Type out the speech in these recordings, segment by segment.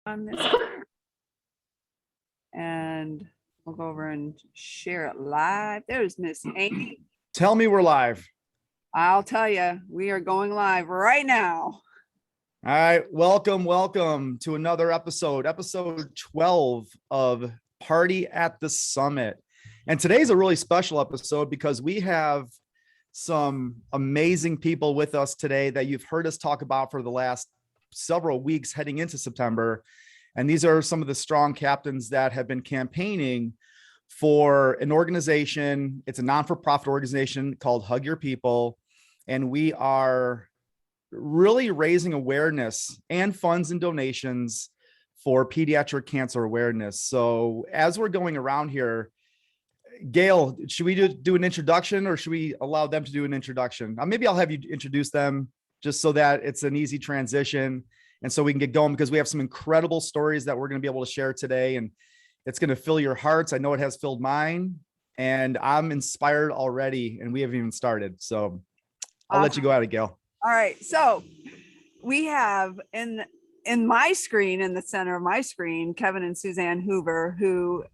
on this. And we'll go over and share it live. There's Miss Amy. Tell me we're live. I'll tell you, we are going live right now. All right, welcome to another episode 12 of Party at the Summit. And today's a really special episode because we have some amazing people with us today that you've heard us talk about for the last several weeks heading into September. And these are some of the strong captains that have been campaigning for an organization. It's a non-for-profit organization called Hug Your People. And we are really raising awareness and funds and donations for pediatric cancer awareness. So as we're going around here, Gayle, should we do an introduction or should we allow them to do an introduction? Maybe I'll have you introduce them just so that it's an easy transition. And so we can get going because we have some incredible stories that we're going to be able to share today. And it's going to fill your hearts. I know it has filled mine. And I'm inspired already. And we haven't even started. So I'll let you go at it, Gayle. All right. So we have in my screen, in the center of my screen, Kevin and Suzanne Hoover, who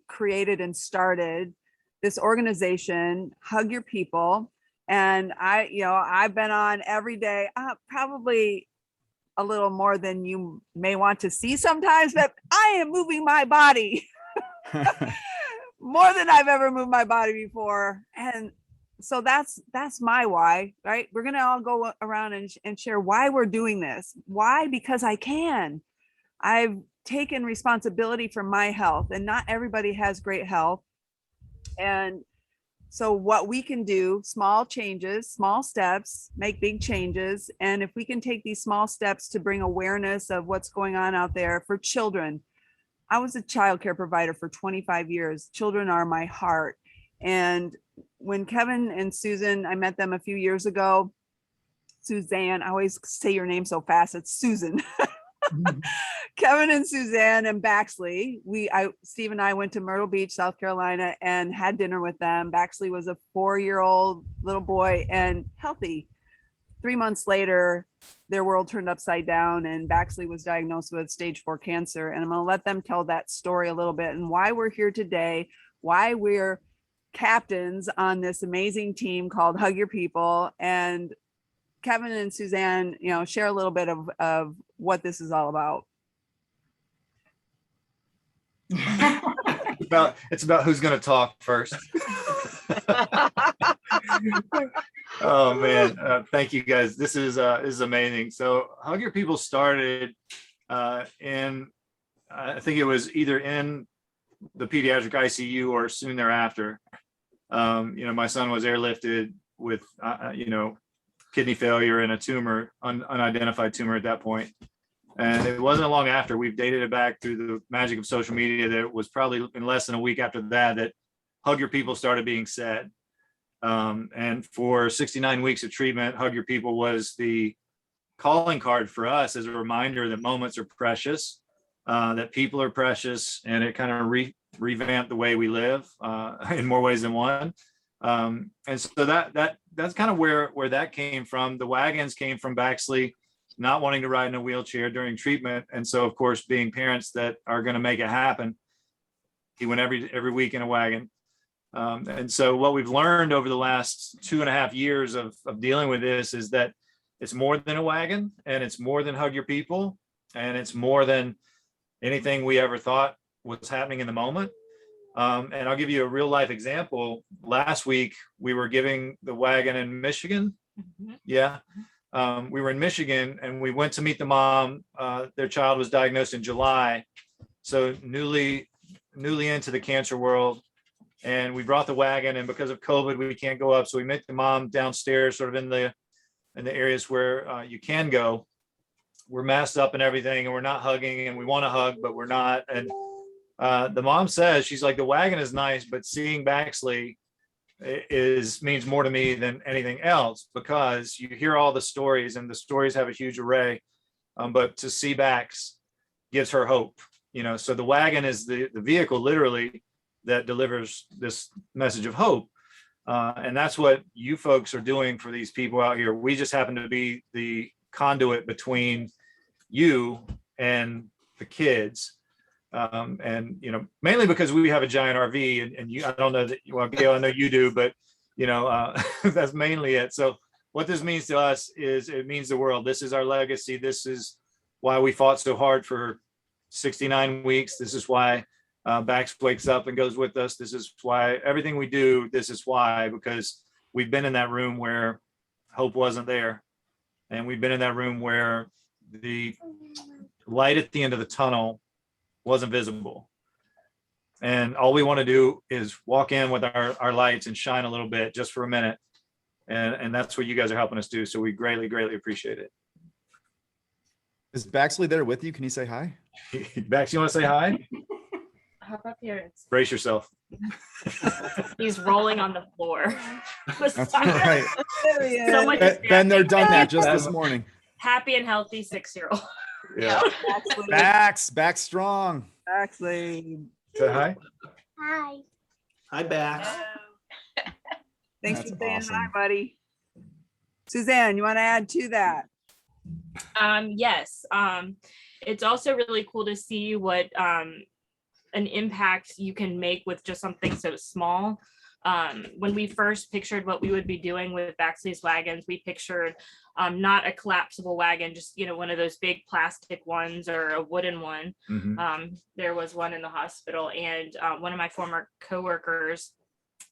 created and started this organization, Hug Your People. And I've been on every day, probably a little more than you may want to see sometimes, but I am moving my body more than I've ever moved my body before. And so that's my why, right? We're going to all go around and share why we're doing this. Why? Because I can. I've taken responsibility for my health, and not everybody has great health. And so what we can do, small changes, small steps, make big changes. And if we can take these small steps to bring awareness of what's going on out there for children. I was a child care provider for 25 years. Children are my heart. And when Kevin and Susan, I met them a few years ago. Suzanne, I always say your name so fast, it's Susan. Kevin and Suzanne and Baxley, Steve and I went to Myrtle Beach, South Carolina, and had dinner with them. Baxley was a 4-year-old little boy and healthy. 3 months later, their world turned upside down, and Baxley was diagnosed with stage 4 cancer. And I'm going to let them tell that story a little bit and why we're here today, why we're captains on this amazing team called Hug Your People. And Kevin and Suzanne, share a little bit of what this is all about. It's about who's going to talk first. Oh man, thank you guys. This is amazing. So Hug Your People started in, I think it was either in the pediatric ICU or soon thereafter. My son was airlifted with kidney failure and a tumor, unidentified tumor at that point. And it wasn't long after, we've dated it back through the magic of social media, that it was probably in less than a week after that Hug Your People started being said. And for 69 weeks of treatment, Hug Your People was the calling card for us as a reminder that moments are precious, that people are precious, and it kind of revamped the way we live in more ways than one. And so that's kind of where that came from. The wagons came from Baxley not wanting to ride in a wheelchair during treatment. And so, of course, being parents that are going to make it happen, he went every week in a wagon. And so what we've learned over the last 2.5 years of dealing with this is that it's more than a wagon, and it's more than Hug Your People, and it's more than anything we ever thought was happening in the moment. And I'll give you a real life example. Last week, we were giving the wagon in Michigan. Yeah. We were in Michigan and we went to meet the mom. Their child was diagnosed in July. So newly into the cancer world. And we brought the wagon, and because of COVID, we can't go up. So we met the mom downstairs, sort of in the areas where you can go. We're masked up and everything, and we're not hugging, and we want to hug, but we're not. And the mom says, she's like, the wagon is nice, but seeing Baxley means more to me than anything else, because you hear all the stories, and the stories have a huge array. But to see Bax gives her hope, so the wagon is the vehicle literally that delivers this message of hope. And that's what you folks are doing for these people out here. We just happen to be the conduit between you and the kids. And, mainly because we have a giant RV and you, I don't know that, well, Gail, I know you do, but, that's mainly it. So what this means to us is it means the world. This is our legacy. This is why we fought so hard for 69 weeks. This is why Bax wakes up and goes with us. This is why everything we do, this is why, because we've been in that room where hope wasn't there. And we've been in that room where the light at the end of the tunnel wasn't visible. And all we want to do is walk in with our lights and shine a little bit just for a minute. And that's what you guys are helping us do. So we greatly, greatly appreciate it. Is Baxley there with you? Can you say hi? Bax, you want to say hi? How about parents? Brace yourself. He's rolling on the floor. That's right. There he is. So much Ben, they're done that just this morning. happy and healthy 6-year-old. Yeah. Baxley. Back strong. Baxley. Say hi. Hi. Hi, Bax. Thanks That's for saying awesome. hi, buddy. Suzanne, you want to add to that? Yes. It's also really cool to see what an impact you can make with just something so small. When we first pictured what we would be doing with Baxley's wagons, we pictured not a collapsible wagon, just one of those big plastic ones or a wooden one. Mhm. There was one in the hospital, and one of my former coworkers,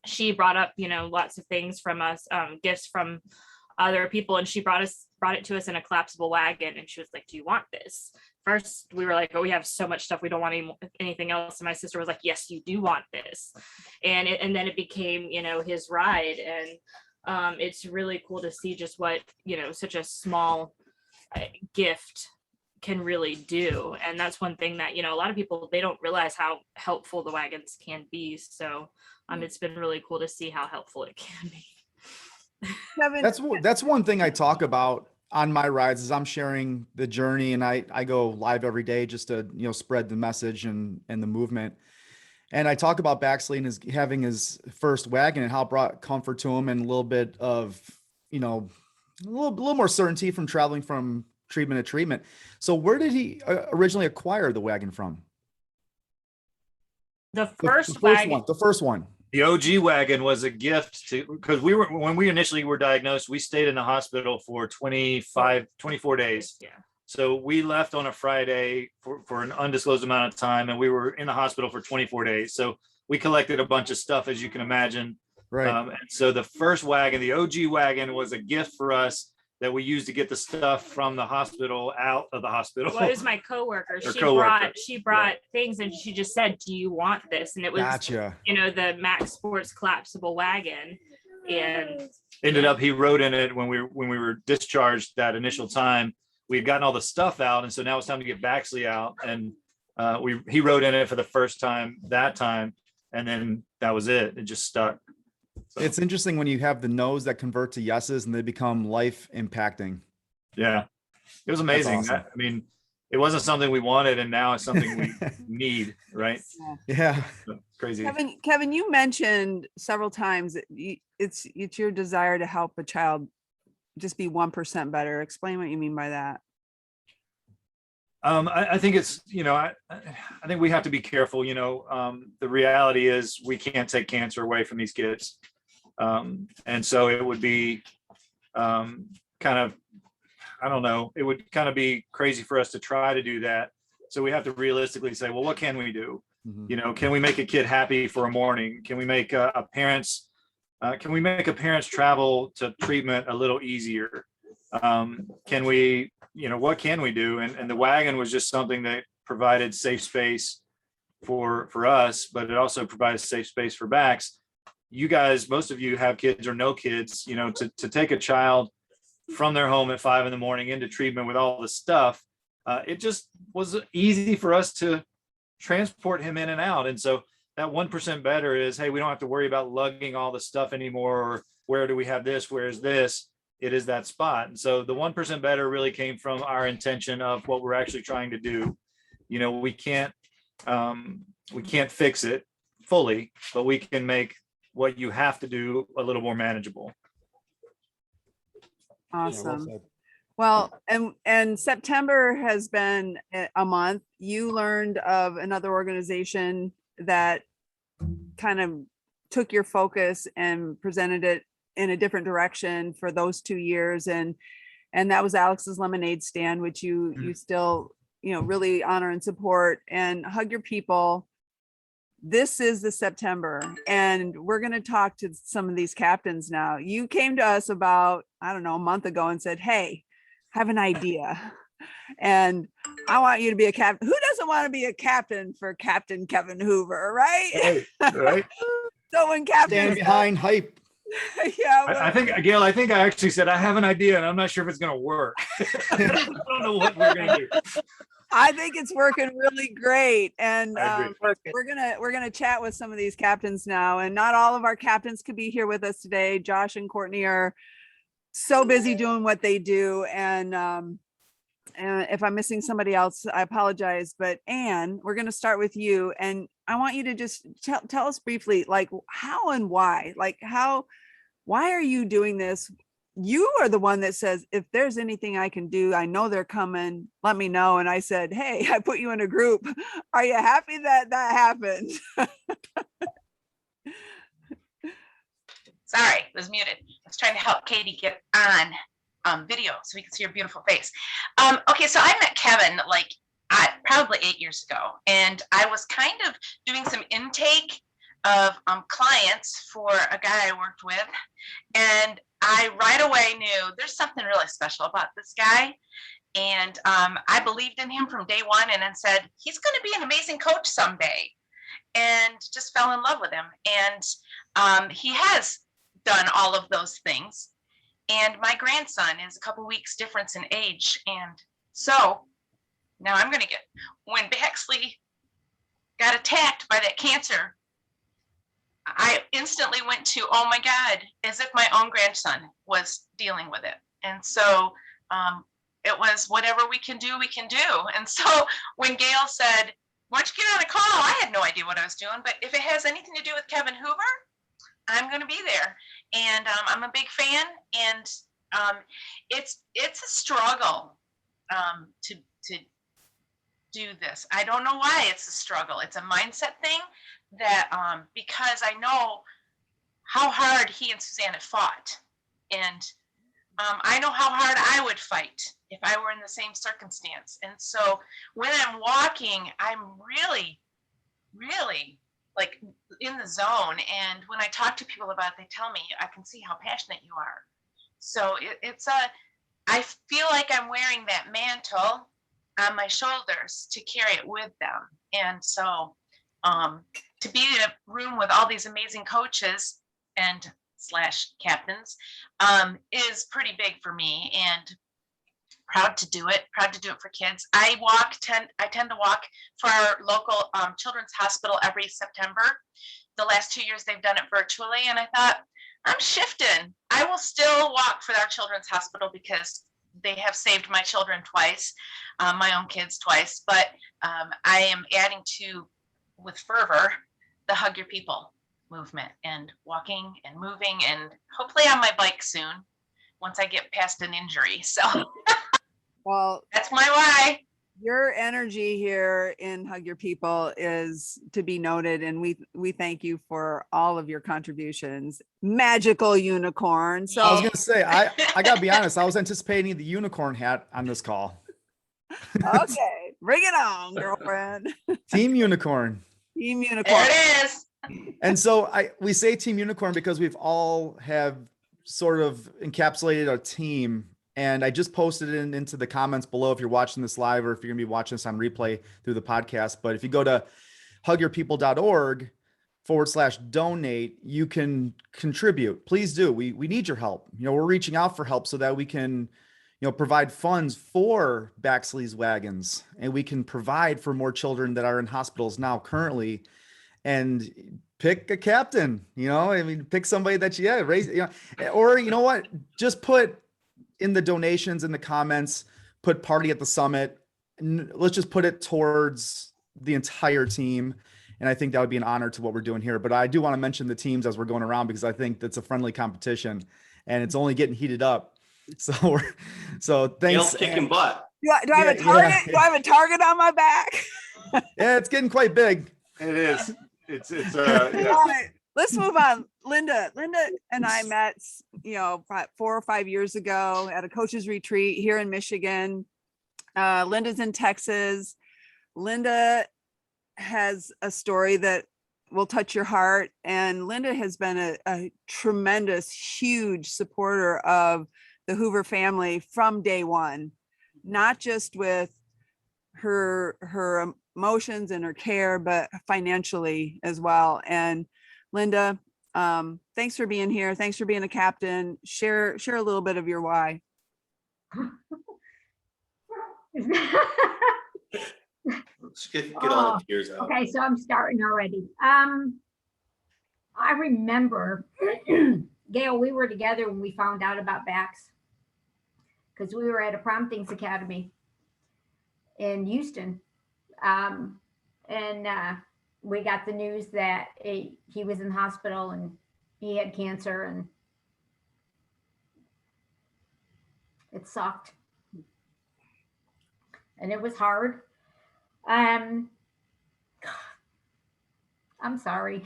she brought up lots of things from us, gifts from other people, and she brought it to us in a collapsible wagon, and she was like, do you want this? First we were like, oh, we have so much stuff, we don't want anything else, and my sister was like, yes, you do want this. And then it became his ride. And it's really cool to see just what such a small gift can really do. And that's one thing that a lot of people, they don't realize how helpful the wagons can be. So it's been really cool to see how helpful it can be. Kevin, That's one thing I talk about on my rides is I'm sharing the journey, and I go live every day just to, spread the message and the movement. And I talk about Baxley and having his first wagon and how it brought comfort to him and a little bit of, a little more certainty from traveling from treatment to treatment. So where did he originally acquire the wagon from? The The first wagon, the first one. The OG wagon was a gift because when we initially were diagnosed, we stayed in the hospital for 24 days. yeah. So we left on a Friday for an undisclosed amount of time, and we were in the hospital for 24 days. So we collected a bunch of stuff, as you can imagine. Right. And so the first wagon, the OG wagon, was a gift for us that we used to get the stuff from the hospital out of the hospital. Well, it was my coworker. Her She coworker. brought things, and she just said, do you want this? And it was, Gotcha. the Max Sports collapsible wagon. And Ended up, he wrote in it when we were discharged that initial time. We had gotten all the stuff out, and so now it's time to get Baxley out. And he wrote in it for the first time that time, and then that was it. It just stuck. So, It's interesting when you have the no's that convert to yeses and they become life impacting. yeah, it was amazing. awesome. I mean, it wasn't something we wanted, and now it's something we need, right? Yeah. Crazy. Kevin, you mentioned several times that it's your desire to help a child just be 1% better. Explain what you mean by that. I think it's, I think we have to be careful. The reality is we can't take cancer away from these kids. And so it would be kind of, I don't know, it would kind of be crazy for us to try to do that. So we have to realistically say, well, what can we do? Mhm. Can we make a kid happy for a morning? Can we make a parent's travel to treatment a little easier? Can we, what can we do? And the wagon was just something that provided safe space for us, but it also provides safe space for Bax. You guys, most of you have kids or no kids, to take a child from their home at 5 a.m. into treatment with all the stuff. It just was easy for us to transport him in and out. And so that 1% better is, hey, we don't have to worry about lugging all the stuff anymore, or where do we have this? Where's this? It is that spot. And so the 1% better really came from our intention of what we're actually trying to do. We can't fix it fully, but we can make what you have to do a little more manageable. Yeah, well Awesome. said. Well, and September has been a month. You learned of another organization that kind of took your focus and presented it in a different direction for those 2 years. And that was Alex's Lemonade Stand, which you still, really honor and support. And Hug Your People. This is the September, and we're going to talk to some of these captains now. You came to us about, I don't know, a month ago and said, hey, I have an idea. And I want you to be a captain. Who doesn't want to be a captain for Captain Kevin Hoover, right? Right. So when Captain Stand behind hype. yeah, I think, Gayle, I think I actually said, I have an idea and I'm not sure if it's going to work. I don't know what we're going to do. I think it's working really great. And I agree. we're gonna chat with some of these captains now. And not all of our captains could be here with us today. Josh and Courtney are so busy doing what they do. And if I'm missing somebody else, I apologize. But Anne, we're gonna start with you. And I want you to just tell us briefly, like how and why. Why are you doing this? You are the one that says, if there's anything I can do, I know they're coming, let me know. And I said, hey, I put you in a group. Are you happy that happened? Sorry, it was muted. I was trying to help Katie get on video so we can see her beautiful face. Okay, so I met Kevin probably 8 years ago, and I was kind of doing some intake of clients for a guy I worked with, and I right away knew there's something really special about this guy. And I believed in him from day one, and then said, he's going to be an amazing coach someday, and just fell in love with him. And he has done all of those things. And my grandson is a couple weeks difference in age. And so now I'm going to when Baxley got attacked by that cancer, I instantly went to, oh my God, as if my own grandson was dealing with it. And so it was whatever we can do, we can do. And so when Gayle said, why don't you get on a call? I had no idea what I was doing, but if it has anything to do with Kevin Hoover, I'm going to be there. And I'm a big fan. And it's a struggle to do this. I don't know why it's a struggle. It's a mindset thing that because I know how hard he and Suzanne have fought. And I know how hard I would fight if I were in the same circumstance. And so when I'm walking, I'm really, really like in the zone. And when I talk to people about it, they tell me, I can see how passionate you are. So I feel like I'm wearing that mantle on my shoulders to carry it with them. And so to be in a room with all these amazing coaches and / captains is pretty big for me, and proud to do it for kids. I tend to walk for our local children's hospital every September. The last 2 years they've done it virtually, and I thought, I'm shifting. I will still walk for our children's hospital because they have saved my children twice, my own kids twice, but I am adding to, with fervor, the Hug Your People movement, and walking and moving, and hopefully on my bike soon once I get past an injury. So Well, that's my why. Your energy here in Hug Your People is to be noted, and we thank you for all of your contributions. Magical unicorn. So I was gonna say, I gotta be honest, I was anticipating the unicorn hat on this call. okay, bring it on, girlfriend. Team Unicorn. Team unicorn. There it is. And so we say Team Unicorn because we've all have sort of encapsulated a team. And I just posted it into the comments below if you're watching this live, or if you're gonna be watching this on replay through the podcast. But if you go to hugyourpeople.org/donate, you can contribute. Please do. We need your help. We're reaching out for help so that we can, provide funds for Baxley's wagons, and we can provide for more children that are in hospitals now currently, and pick a captain, pick somebody that raise, or what, just put in the donations, in the comments, put Party at the Summit. Let's just put it towards the entire team. And I think that would be an honor to what we're doing here. But I do want to mention the teams as we're going around, because I think that's a friendly competition and it's only getting heated up. So thanks. Gayle's kicking butt. Do I have a Yeah, target? yeah. Do I have a target on my back? Yeah, it's getting quite big. It is. It's All yeah. right, let's move on. Linda and I met, 4 or 5 years ago at a coach's retreat here in Michigan. Linda's in Texas. Linda has a story that will touch your heart. And Linda has been a tremendous, huge supporter of the Hoover family from day one, not just with her emotions and her care, but financially as well. And Linda, thanks for being here. Thanks for being a captain. Share a little bit of your why. Let's get all the tears out. Okay, so I'm starting already. I remember, Gayle, we were together when we found out about Bax, because we were at a Promptings Academy in Houston. And we got the news that he was in the hospital and he had cancer, and it sucked. And it was hard. I'm sorry.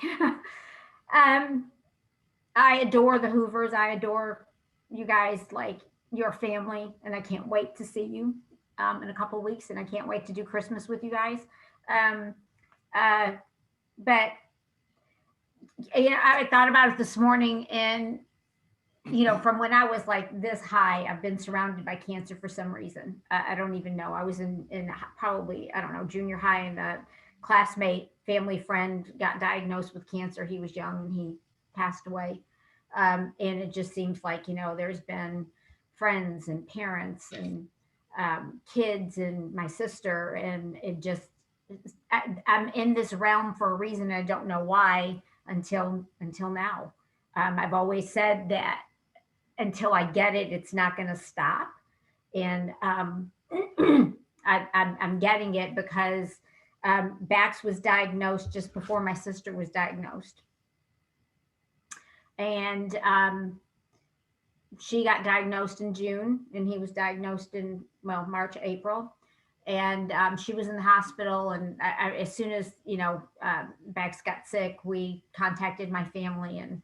I adore the Hoovers. I adore you guys, like your family, and I can't wait to see you in a couple of weeks, and I can't wait to do Christmas with you guys. But I thought about it this morning, and from when I was like this high, I've been surrounded by cancer for some reason. I don't even know. I was in probably, I don't know, junior high, and a classmate, family friend got diagnosed with cancer. He was young and he passed away. And it just seems like, there's been friends and parents and kids and my sister, and it just, I'm in this realm for a reason. I don't know why until now. I've always said that until I get it, it's not going to stop. And I'm getting it because Bax was diagnosed just before my sister was diagnosed. And she got diagnosed in June, and he was diagnosed in, March, April. And she was in the hospital. And as soon as, Bax got sick, we contacted my family, and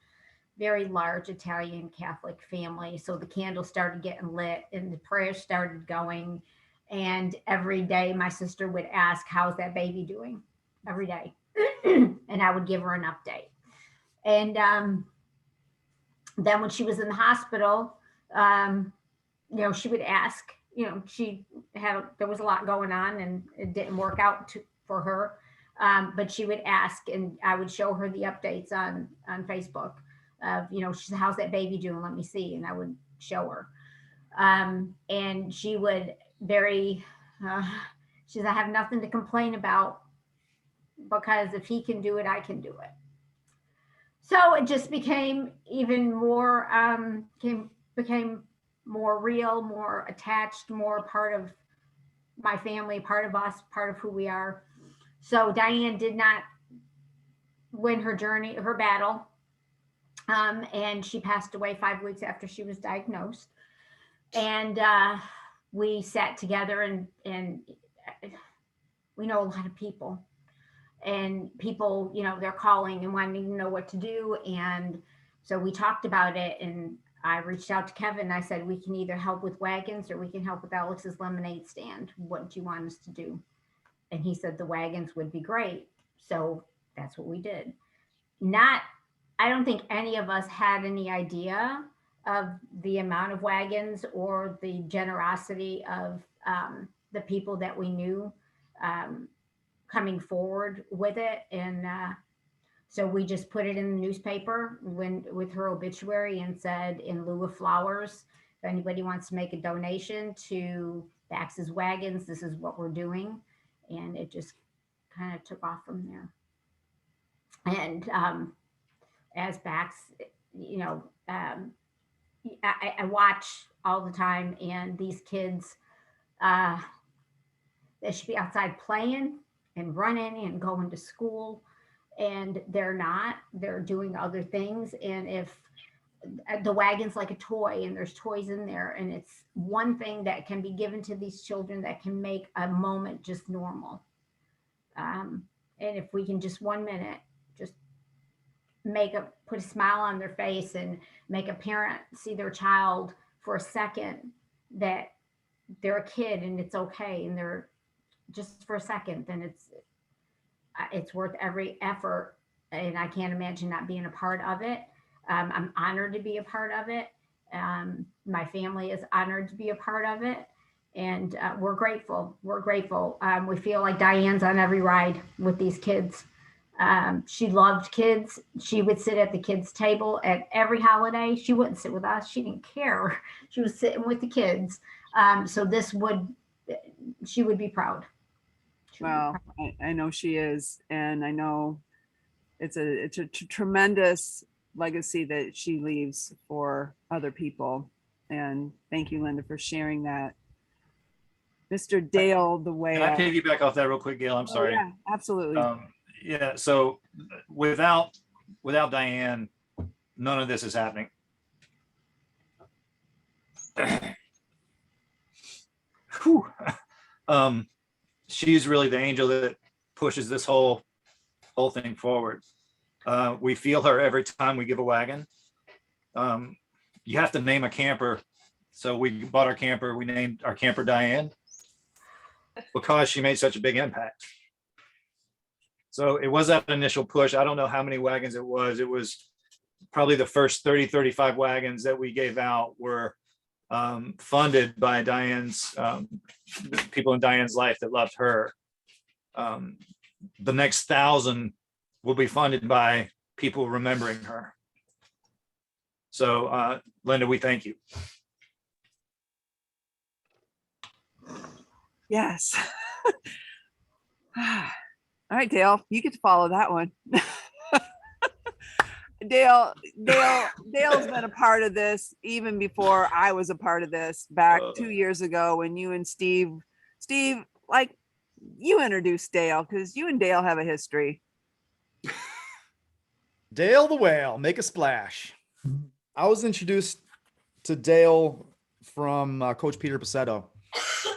very large Italian Catholic family. So the candles started getting lit and the prayers started going. And every day my sister would ask, how's that baby doing? Every day. And I would give her an update. And then when she was in the hospital, she would ask, there was a lot going on and it didn't work out for her. But she would ask, and I would show her the updates on Facebook. She said, how's that baby doing? Let me see. And I would show her. And she would she said, I have nothing to complain about, because if he can do it, I can do it. So it just became even more, became more real, more attached, more part of my family, part of us, part of who we are. So Diane did not win her battle. And she passed away 5 weeks after she was diagnosed. And we sat together, and we know a lot of people, and people, they're calling and wanting to know what to do. And so we talked about it, and I reached out to Kevin. I said, we can either help with wagons or we can help with Alex's lemonade stand. What do you want us to do? And he said the wagons would be great. So that's what we did. I don't think any of us had any idea of the amount of wagons or the generosity of the people that we knew coming forward with it. And so we just put it in the newspaper with her obituary and said, in lieu of flowers, if anybody wants to make a donation to Bax's Wagons, this is what we're doing. And it just kind of took off from there. And as Bax, I watch all the time, and these kids, they should be outside playing and running and going to school, and they're not. They're doing other things. And if the wagon's like a toy, and there's toys in there, and it's one thing that can be given to these children that can make a moment just normal. And if we can just 1 minute, just put a smile on their face and make a parent see their child for a second that they're a kid and it's okay, and they're just for a second, then it's worth every effort. And I can't imagine not being a part of it. I'm honored to be a part of it. My family is honored to be a part of it. And we're grateful. We're grateful. We feel like Diane's on every ride with these kids. She loved kids. She would sit at the kids' table at every holiday. She wouldn't sit with us. She didn't care. She was sitting with the kids. So she would be proud. Well, I know she is, and I know it's a tremendous legacy that she leaves for other people. And thank you, Linda, for sharing that. Mr. Dale, the way Can I piggyback off that real quick, Gail? I'm sorry. Yeah, absolutely. Yeah. So without Diane, none of this is happening. Whew. She's really the angel that pushes this whole thing forward. We feel her every time we give a wagon. You have to name a camper. So we bought our camper. We named our camper Diane because she made such a big impact. So it was that initial push. I don't know how many wagons it was. It was probably the first 30, 35 wagons that we gave out were funded by Diane's, people in Diane's life that loved her. The next 1,000 will be funded by people remembering her. So Linda, we thank you. Yes. All right, Dale, you get to follow that one. Dale's been a part of this even before I was a part of this back 2 years ago when you and Steve, like you introduced Dale because you and Dale have a history. Dale the whale, make a splash. I was introduced to Dale from Coach Peter Pacetto.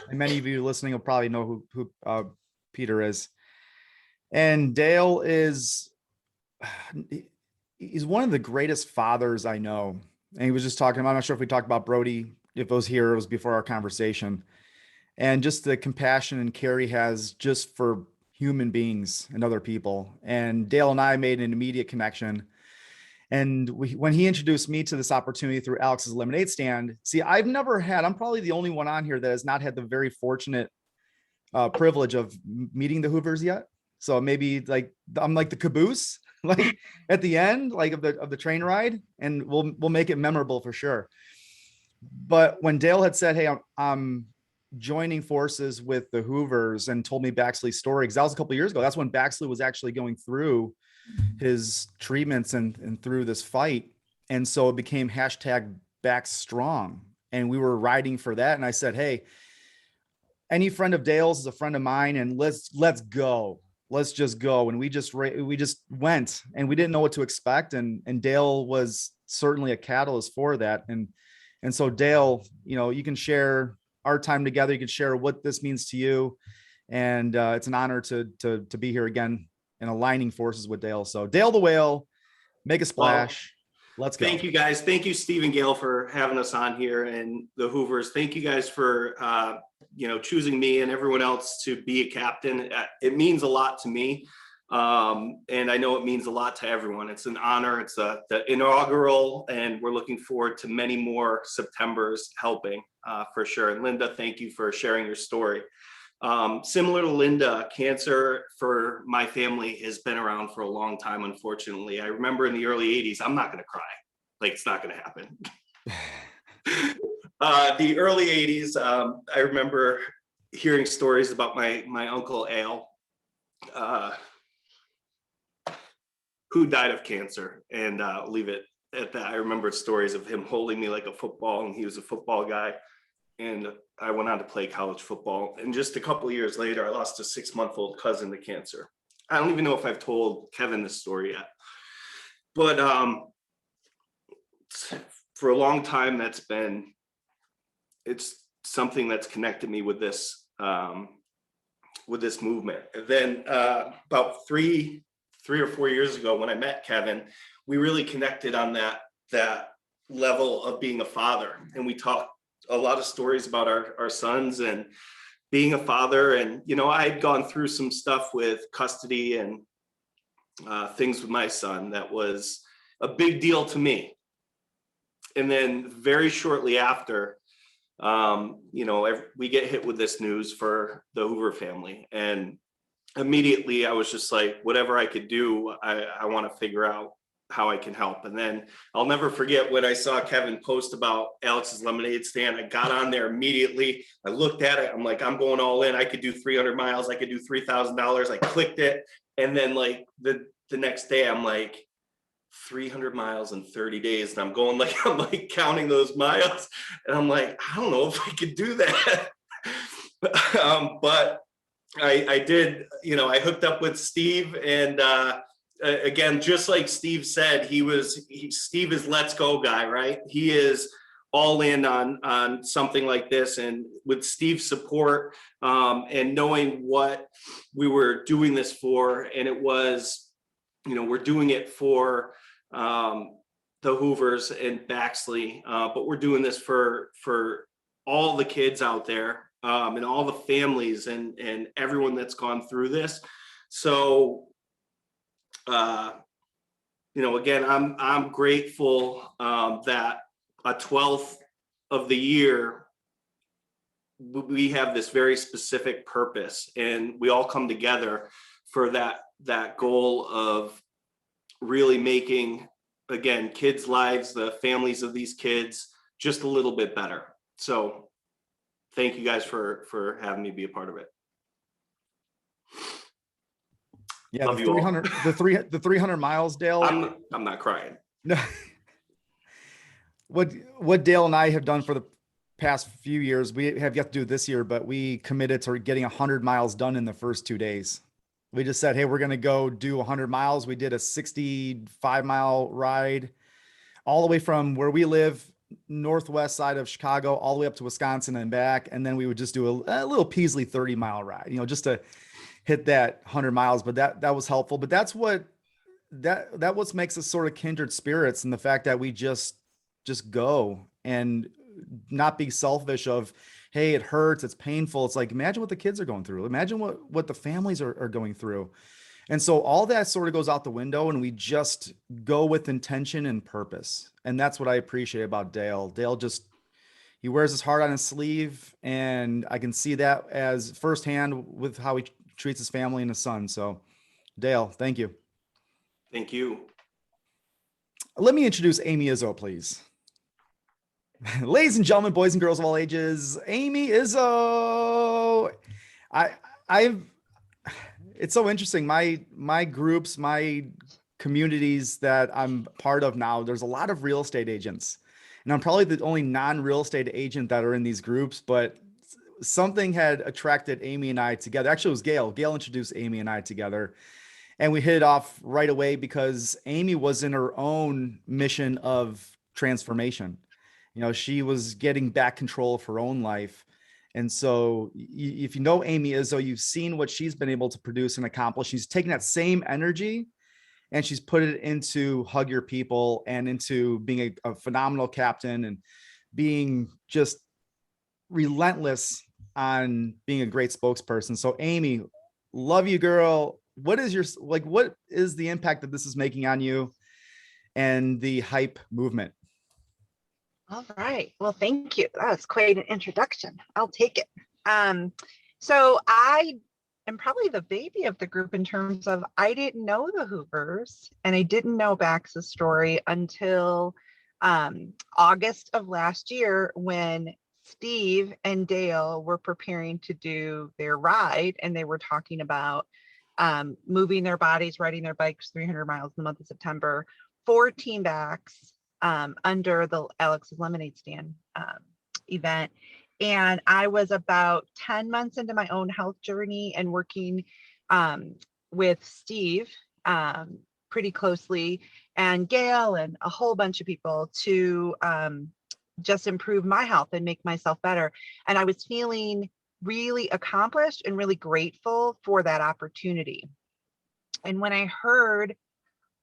And many of you listening will probably know who Peter is. And Dale is, he's one of the greatest fathers I know. And he was just talking about, I'm not sure if we talked about Brody, if it was here, it was before our conversation. And just the compassion and care he has just for human beings and other people. And Dale and I made an immediate connection. And when he introduced me to this opportunity through Alex's lemonade stand, see, I'm probably the only one on here that has not had the very fortunate privilege of meeting the Hoovers yet. So maybe like, I'm like the caboose, like at the end, like of the train ride, and we'll make it memorable for sure. But when Dale had said, hey, I'm joining forces with the Hoovers, and told me Baxley's story, because that was a couple of years ago. That's when Baxley was actually going through his treatments and through this fight. And so it became #BaxStrong. And we were riding for that. And I said, hey, any friend of Dale's is a friend of mine, and let's go. Let's just go. And we just went, and we didn't know what to expect. And Dale was certainly a catalyst for that. And so Dale, you can share our time together. You can share what this means to you. And it's an honor to be here again and aligning forces with Dale. So Dale the whale, make a splash. Let's go. Thank you guys. Thank you, Steve and Gayle, for having us on here, and the Hoovers. Thank you guys for choosing me and everyone else to be a captain. It means a lot to me. And I know it means a lot to everyone. It's an honor. It's the inaugural, and we're looking forward to many more Septembers helping for sure. And Linda, thank you for sharing your story. Similar to Linda, cancer for my family has been around for a long time, unfortunately. I remember in the early 80s, I'm not going to cry. Like, it's not going to happen. The early 80s, I remember hearing stories about my uncle Al, who died of cancer, and leave it at that. I remember stories of him holding me like a football, and he was a football guy. And I went on to play college football. And just a couple of years later, I lost a 6-month-old cousin to cancer. I don't even know if I've told Kevin this story yet. But for a long time, it's something that's connected me with this movement. And then about three or 4 years ago, when I met Kevin, we really connected on that level of being a father. And we talked a lot of stories about our sons and being a father. And, you know, I had gone through some stuff with custody and things with my son that was a big deal to me. And then very shortly after, you know, we get hit with this news for the Hoover family. And immediately I was just like, whatever I could do, I want to figure out how I can help. And then I'll never forget when I saw Kevin post about Alex's lemonade stand. I got on there immediately. I looked at it. I'm like, I'm going all in. I could do 300 miles. I could do $3,000. I clicked it. And then like the next day, I'm like, 300 miles in 30 days. And I'm like counting those miles. And I'm like, I don't know if I could do that. But I did, you know, I hooked up with Steve, and again, just like Steve said, Steve is let's go guy, right? He is all in on something like this. And with Steve's support and knowing what we were doing this for, and it was, you know, we're doing it for the Hoovers and Baxley, but we're doing this for all the kids out there and all the families and everyone that's gone through this. So, you know, again, I'm grateful that a 12th of the year, we have this very specific purpose, and we all come together for that goal of really making, again, kids' lives, the families of these kids, just a little bit better. So thank you guys for having me be a part of it. Yeah, Love the you all. 300, the 300 miles, Dale. I'm not crying. No. What Dale and I have done for the past few years, we have yet to do this year, but we committed to getting 100 miles done in the first 2 days. We just said, hey, we're going to go do 100 miles. We did a 65-mile ride all the way from where we live, northwest side of Chicago, all the way up to Wisconsin and back. And then we would just do a little Peasley 30-mile ride, you know, just to hit that 100 miles. But that was helpful. But that's what makes us sort of kindred spirits, and the fact that we just go and not be selfish of, hey, it hurts, it's painful. It's like, imagine what the kids are going through. Imagine what the families are going through. And so all that sort of goes out the window, and we just go with intention and purpose. And that's what I appreciate about Dale. Dale he wears his heart on his sleeve, and I can see that as firsthand with how he treats his family and his son. So Dale, thank you. Thank you. Let me introduce Amy Izzo, please. Ladies and gentlemen, boys and girls of all ages, Amy Izzo. It's so interesting. My groups, my communities that I'm part of now, there's a lot of real estate agents, and I'm probably the only non-real estate agent that are in these groups, but something had attracted Amy and I together. Actually, it was Gayle. Gayle introduced Amy and I together, and we hit it off right away because Amy was in her own mission of transformation. You know, she was getting back control of her own life. And so if you know Amy Izzo, you've seen what she's been able to produce and accomplish. She's taken that same energy and she's put it into Hug Your People and into being a phenomenal captain and being just relentless on being a great spokesperson. So Amy, love you, girl. What is the impact that this is making on you and the hype movement? All right. Well, thank you. That was quite an introduction. I'll take it. So I am probably the baby of the group in terms of I didn't know the Hoovers and I didn't know Bax's story until August of last year when Steve and Dale were preparing to do their ride, and they were talking about moving their bodies, riding their bikes 300 miles in the month of September for Team Bax under the Alex's Lemonade Stand event. And I was about 10 months into my own health journey and working with Steve pretty closely, and Gayle and a whole bunch of people to just improve my health and make myself better. And I was feeling really accomplished and really grateful for that opportunity. And when I heard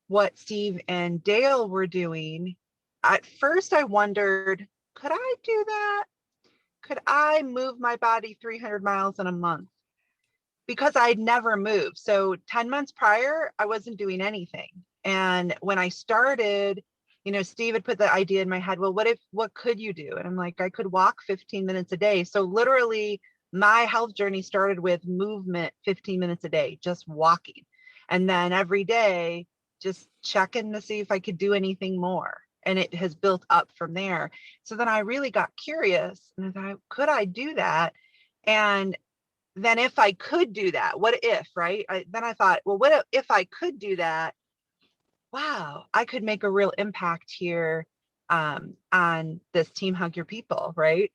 what Steve and Dale were doing, at first I wondered, could I do that? Could I move my body 300 miles in a month? Because I'd never moved. So 10 months prior, I wasn't doing anything. And when I started, Steve had put the idea in my head, well, what could you do? And I'm like, I could walk 15 minutes a day. So literally my health journey started with movement 15 minutes a day, just walking. And then every day, just checking to see if I could do anything more. And it has built up from there. So then I really got curious and I thought, could I do that? And then if I could do that, what if, right? Then I thought, well, what if I could do that? Wow, I could make a real impact here on this Team Hug Your People, right?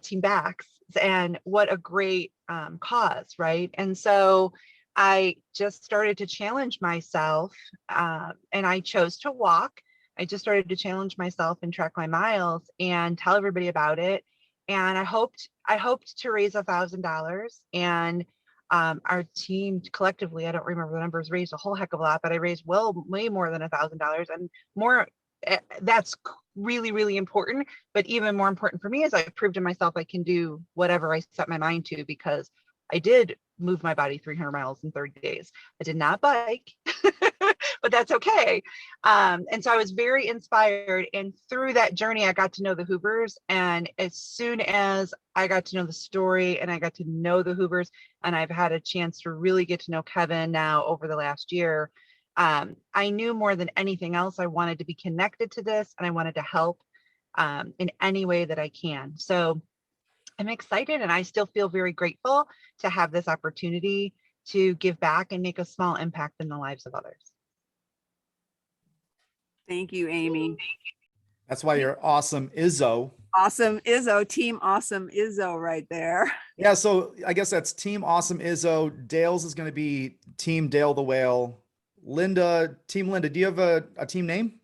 Team Backs. And what a great cause, right? And so I just started to challenge myself and I chose to walk. I just started to challenge myself and track my miles and tell everybody about it. And I hoped to raise $1,000. And our team collectively, I don't remember the numbers, raised a whole heck of a lot, but I raised way more than $1,000 and more. That's really, really important. But even more important for me is I proved to myself I can do whatever I set my mind to, because I did move my body 300 miles in 30 days. I did not bike, but that's okay. And so I was very inspired. And through that journey, I got to know the Hoovers. And as soon as I got to know the story and I got to know the Hoovers, and I've had a chance to really get to know Kevin now over the last year, I knew more than anything else, I wanted to be connected to this and I wanted to help in any way that I can. So I'm excited and I still feel very grateful to have this opportunity to give back and make a small impact in the lives of others. Thank you, Amy. That's why you're awesome, Izzo. Awesome Izzo, Team Awesome Izzo right there. Yeah, so I guess that's Team Awesome Izzo. Dale's is going to be Team Dale the Whale. Team Linda, do you have a team name?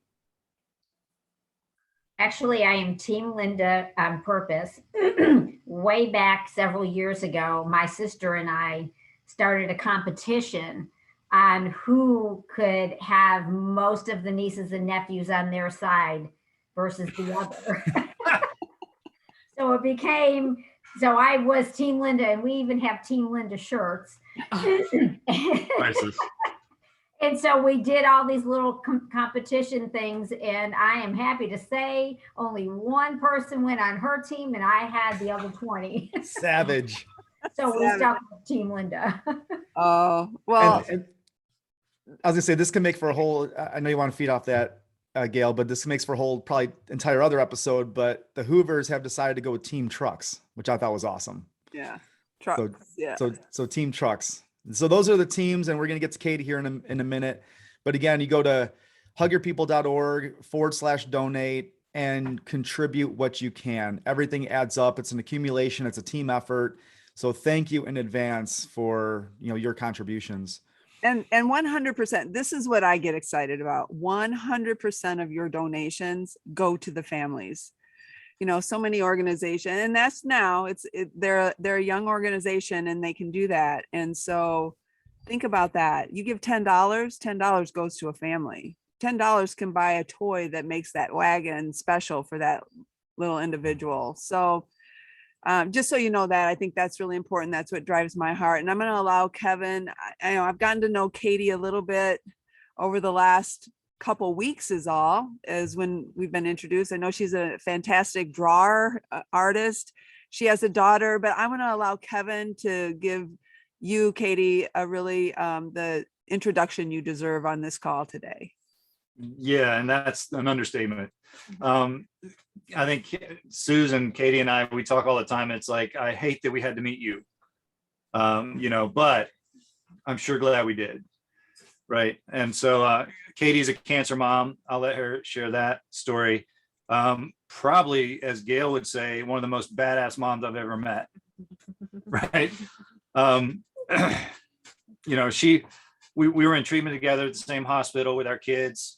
Actually, I am Team Linda on purpose. Way back several years ago, my sister and I started a competition on who could have most of the nieces and nephews on their side versus the other. So it became, so I was Team Linda, and we even have Team Linda shirts. And so we did all these little competition things, and I am happy to say only one person went on her team, and I had the other 20. Savage. So we stuck with Team Linda. Oh, well. And I was gonna say, this can make for a whole, I know you want to feed off that, Gayle, but this makes for a whole probably entire other episode, but the Hoovers have decided to go with Team Trucks, which I thought was awesome. Yeah. Trucks. So Team Trucks. So those are the teams, and we're going to get to Katie here in a minute. But again, you go to hugyourpeople.org/donate and contribute what you can. Everything adds up. It's an accumulation. It's a team effort. So thank you in advance for, your contributions. And 100%, this is what I get excited about. 100% of your donations go to the families. So many organizations, and that's now they're a young organization and they can do that. And so think about that. You give $10 goes to a family. $10 can buy a toy that makes that wagon special for that little individual. So just so you know that, I think that's really important. That's what drives my heart. And I'm going to allow Kevin, I've gotten to know Katie a little bit over the last couple weeks is when we've been introduced. I know she's a fantastic drawer, artist. She has a daughter, but I'm going to allow Kevin to give you, Katie, a really the introduction you deserve on this call today. Yeah, and that's an understatement. I think Susan, Katie, and I, we talk all the time. It's like, I hate that we had to meet you, but I'm sure glad we did. Right. And so Katie's a cancer mom. I'll let her share that story. Probably, as Gayle would say, one of the most badass moms I've ever met. Right. we were in treatment together at the same hospital with our kids.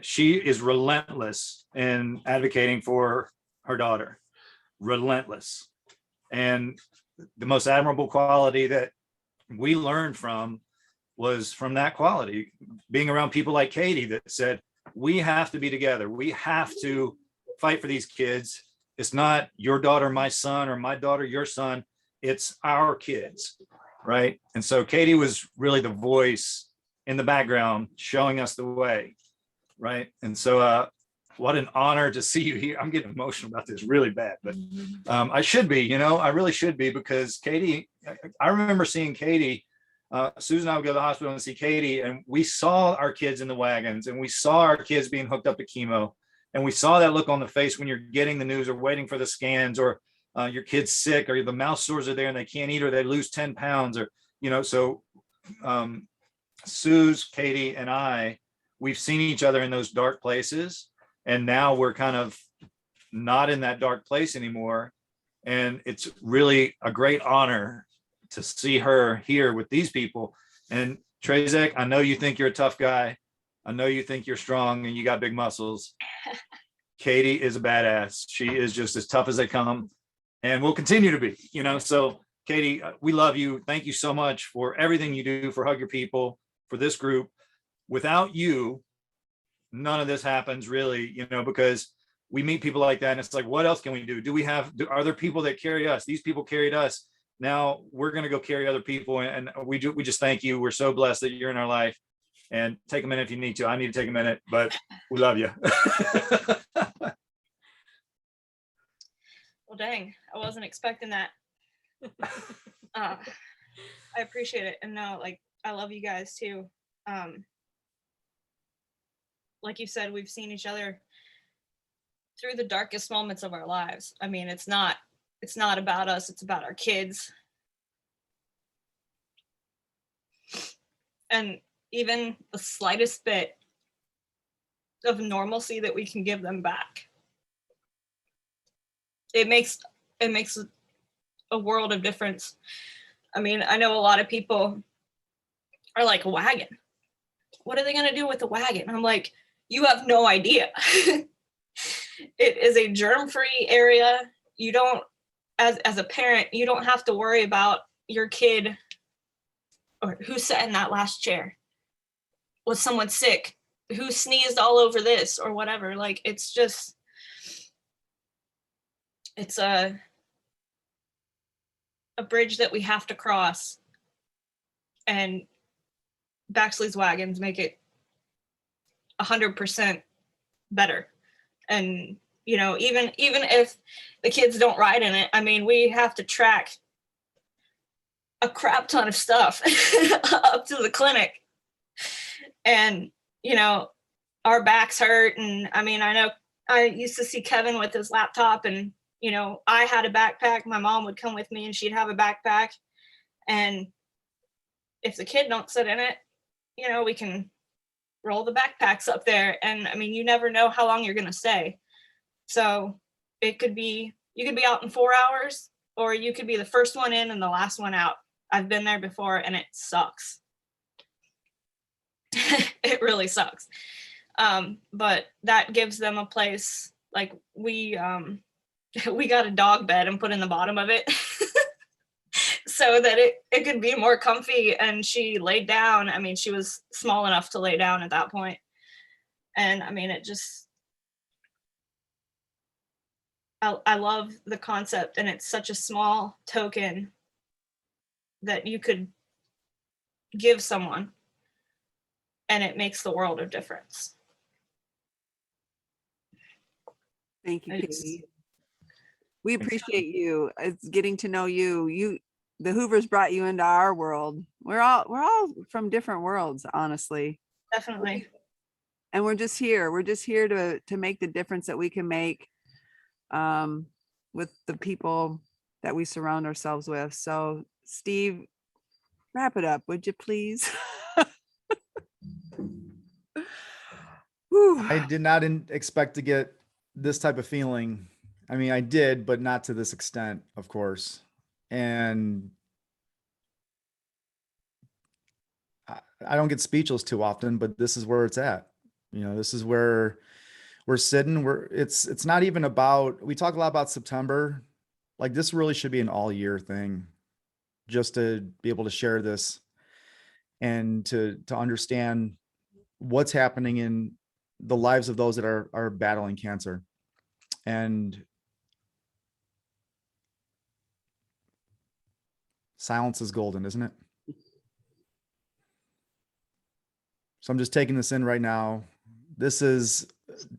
She is relentless in advocating for her daughter, relentless. And the most admirable quality that we learned from was from that quality, being around people like Katie that said, we have to be together. We have to fight for these kids. It's not your daughter, my son, or my daughter, your son. It's our kids, right? And so Katie was really the voice in the background showing us the way, right? And so what an honor to see you here. I'm getting emotional about this really bad, but I should be, I really should be, because Katie, I remember seeing Katie, Susan and I would go to the hospital and see Katie, and we saw our kids in the wagons, and we saw our kids being hooked up to chemo. And we saw that look on the face when you're getting the news or waiting for the scans, or your kid's sick, or the mouth sores are there and they can't eat, or they lose 10 pounds, or, so Suze, Katie, and I, we've seen each other in those dark places. And now we're kind of not in that dark place anymore. And it's really a great honor to see her here with these people. And Trezek, I know you think you're a tough guy. I know you think you're strong and you got big muscles. Katie is a badass. She is just as tough as they come, and will continue to be, So Katie, we love you. Thank you so much for everything you do for Hug Your People, for this group. Without you, none of this happens really, because we meet people like that and it's like, what else can we do? Are there people that carry us? These people carried us. Now we're going to go carry other people. And we just thank you. We're so blessed that you're in our life. And take a minute if you need to. I need to take a minute, but we love you. Well, dang, I wasn't expecting that. I appreciate it. And no, I love you guys too. Like you said, we've seen each other through the darkest moments of our lives. I mean, it's not about us, it's about our kids. And even the slightest bit of normalcy that we can give them back, it makes a world of difference. I mean, I know a lot of people are like, wagon, what are they going to do with the wagon? I'm like, you have no idea. It is a germ-free area. You don't, as a parent, you don't have to worry about your kid or who sat in that last chair. Was someone sick? Who sneezed all over this or whatever? It's just, it's a bridge that we have to cross. And Baxley's wagons make it 100% better. And, even if the kids don't ride in it, I mean, we have to track a crap ton of stuff up to the clinic. And, our backs hurt. And I mean, I know I used to see Kevin with his laptop, and, I had a backpack. My mom would come with me and she'd have a backpack. And if the kid don't sit in it, we can roll the backpacks up there. And I mean, you never know how long you're going to stay. So you could be out in 4 hours, or you could be the first one in and the last one out. I've been there before and it sucks. It really sucks. But that gives them a place. Like we got a dog bed and put in the bottom of it so that it could be more comfy. And she laid down. I mean, she was small enough to lay down at that point. And I mean, it just, I love the concept, and it's such a small token that you could give someone, and it makes the world of difference. Thank you, It's- Katie. We appreciate you. It's getting to know you. The Hoovers brought you into our world. We're all from different worlds, honestly. Definitely. And we're just here. We're just here to make the difference that we can make with the people that we surround ourselves with. So, Steve, wrap it up, would you please? Whew. I did not expect to get this type of feeling. I mean, I did, but not to this extent, of course. And I don't get speechless too often, but this is where it's at. You know, this is where we're sitting. It's not even about, we talk a lot about September. Like, this really should be an all year thing, just to be able to share this and to understand what's happening in the lives of those that are battling cancer. And silence is golden, isn't it? So I'm just taking this in right now. This is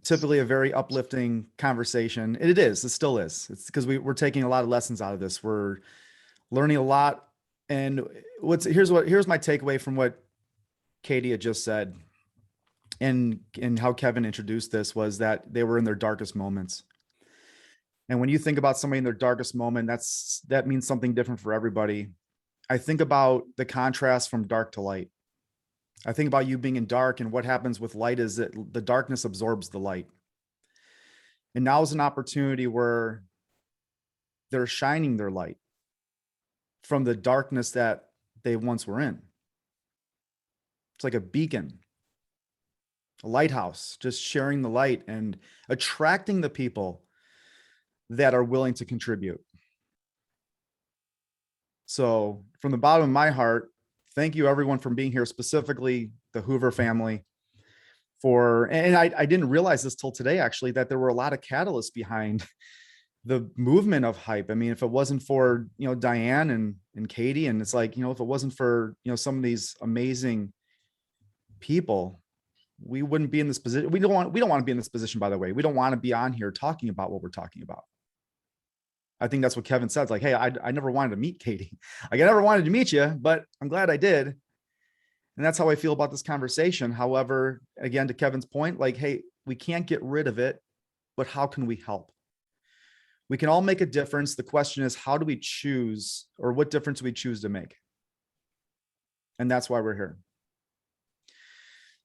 typically a very uplifting conversation. It is, it still is. It's because we're taking a lot of lessons out of this. We're learning a lot. And here's my takeaway from what Katie had just said, and how Kevin introduced this, was that they were in their darkest moments. And when you think about somebody in their darkest moment, that means something different for everybody. I think about the contrast from dark to light. I think about you being in dark, and what happens with light is that the darkness absorbs the light. And now is an opportunity where they're shining their light from the darkness that they once were in. It's like a beacon, a lighthouse, just sharing the light and attracting the people that are willing to contribute. So from the bottom of my heart, thank you everyone for being here, specifically the Hoover family. And I didn't realize this till today, actually, that there were a lot of catalysts behind the movement of hype. I mean, if it wasn't for, Diane and Katie, and it's like, if it wasn't for, some of these amazing people, we wouldn't be in this position. We don't want to be in this position, by the way. We don't want to be on here talking about what we're talking about. I think that's what Kevin said. It's like, hey, I never wanted to meet Katie. Like, I never wanted to meet you, but I'm glad I did. And that's how I feel about this conversation. However, again, to Kevin's point, like, hey, we can't get rid of it, but how can we help? We can all make a difference. The question is, how do we choose, or what difference do we choose to make? And that's why we're here.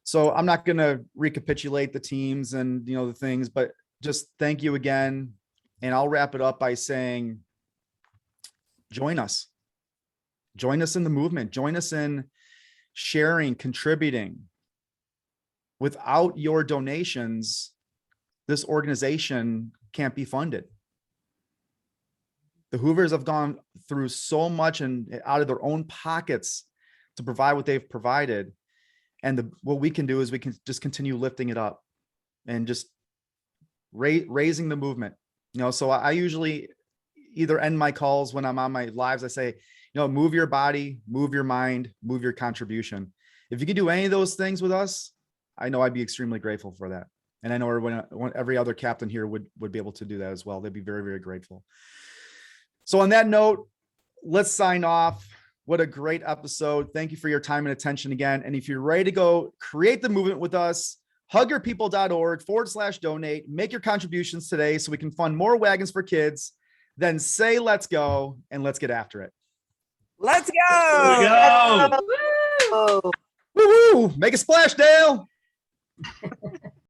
So I'm not going to recapitulate the teams and, the things, but just thank you again. And I'll wrap it up by saying, join us in the movement, join us in sharing, contributing. Without your donations, this organization can't be funded. The Hoovers have gone through so much and out of their own pockets to provide what they've provided. And what we can do is we can just continue lifting it up and just raising the movement. So I usually either end my calls when I'm on my lives. I say, move your body, move your mind, move your contribution. If you can do any of those things with us, I know I'd be extremely grateful for that. And I know every other captain here would be able to do that as well. They'd be very, very grateful. So on that note, let's sign off. What a great episode. Thank you for your time and attention again. And if you're ready to go create the movement with us, hugyourpeople.org/donate, make your contributions today so we can fund more wagons for kids. Then say, let's go, and let's get after it. Let's go. Go. Oh. Woo-hoo! Make a splash, Dale.